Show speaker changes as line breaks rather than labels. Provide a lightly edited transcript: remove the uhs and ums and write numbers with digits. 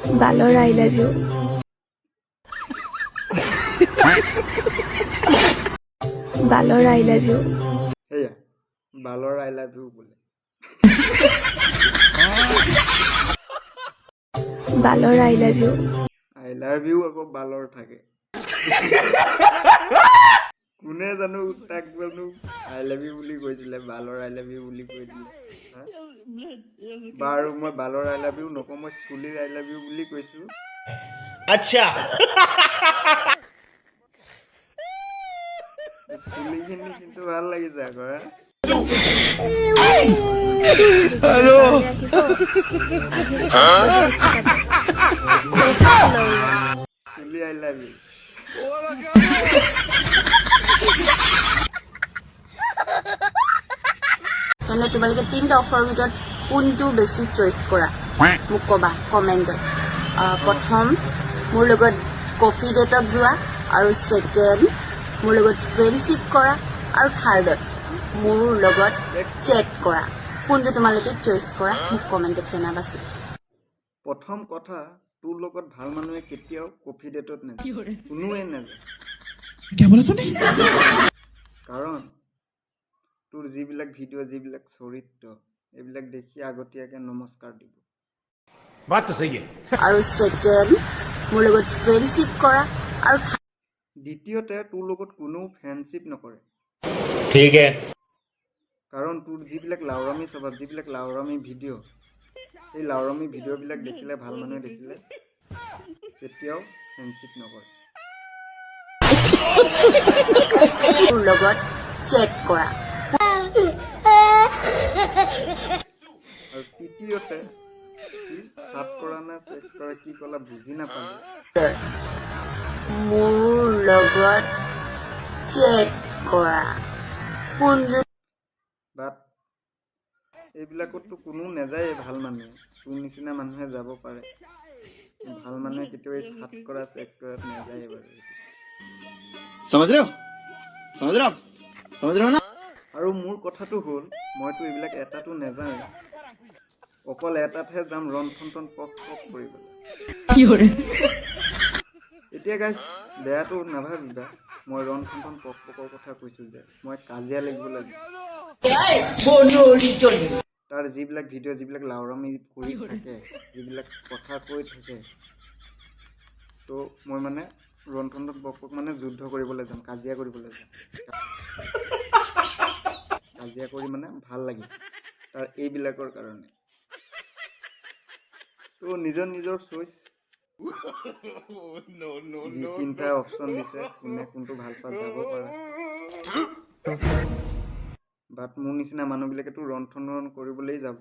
Balor, I love you. Balor, I love you.
Hey, Balor, I love you.
Balor, I love you.
I love you আকৌ Balor থাকে কোনে জানো তাক জানো I love you বুলি কৈছিলে Balor I love you বুলি কৈ দিলে বাৰু মই Balor I love you নকওঁ মই স্কুলিৰ I love you বুলি কৈছো
আচ্ছা
স্কুলিখিনি কিন্তু ভাল লাগিছে আকৌ
Hello.
স্কুলি I love you
মানে তোমালোকে তিনটা অফাৰৰ ভিতৰত কোনটো বেছি চইচ কৰা মোক ক'বা কমেণ্টত প্ৰথম মোৰ লগত কফি ডেটত যোৱা আৰু ছেকেণ্ড মোৰ লগত ফ্ৰেণ্ডশ্বিপ কৰা আৰু থাৰ্ডত মোৰ লগত চেট কৰা কোনটো তোমালোকে চইচ কৰা মোক কমেণ্টত জনাবাচোন
প্ৰথম কথা তোৰ লগত ভাল মানুহে কেতিয়াও কফি ডেটত নাযায় কোনোৱে নাযায় কাৰণ তোৰ যিবিলাক ভিডিঅ' যিবিলাক চৰিত্ৰ এইবিলাক দেখি আগতীয়াকৈ নমস্কাৰ দিব
আৰু ছেকেণ্ড মোৰ লগত ফ্ৰেণ্ডশ্বিপ কৰা আৰু
দ্বিতীয়তে তোৰ লগত কোনেও ফ্ৰেণ্ডশ্বিপ নকৰে
ঠিক হে
কাৰণ তোৰ যিবিলাক লাউৰামি স্বভাৱ যিবিলাক লাউৰামি ভিডিঅ' সেই লাউৰামি ভিডিঅ'বিলাক দেখিলে ভাল মানুহে দেখিলে কেতিয়াও ফ্ৰেণ্ডশ্বিপ নকৰে
মোৰ লগত চেট কৰা
আৰু তৃতীয়তে চাট কৰা নে চেক্স কৰা কি ক'লা বুজি নাপালো
মোৰ লগত চেট কৰা কোনটো
বাট এইবিলাকততো কোনো নাযায় ভাল মানুহে তোৰ নিচিনা মানুহে যাব পাৰে ভাল মানুহে কেতিয়াও এই চাট কৰা চেক্স কৰাত নাযায় বাৰু
समझ रहे हो ना
আৰু মোৰ কথাটো হ'ল মইতো এইবিলাক এটাতো নাযায় অকল এটাতহে যাম ৰন ঠন পক পক কৰিবলৈ এতিয়া গাইছ বেয়াটো নাভাবিবা মই ৰন ঠন পক পকৰ কথা কৈছো যে মই কাজিয়া লাগিবলৈ তাৰ যিবিলাক ভিডিঅ' যিবিলাক লাউৰামি কৰি থাকে যিবিলাক কথা কৈ থাকে তো মই মানে ৰন ঠন পক পক মানে যুদ্ধ কৰিবলৈ যাম কাজিয়া কৰিবলৈ যাম কাজিয়া কৰি মানে ভাল লাগিব তাৰ এইবিলাকৰ কাৰণে তো নিজৰ নিজৰ চইচ যি তিনিটা অপশ্যন দিছে কোনে কোনটো ভাল পাই যাব পাৰে বাট মোৰ নিচিনা মানুহবিলাকেতো ৰন্ধন কৰিবলৈ যাব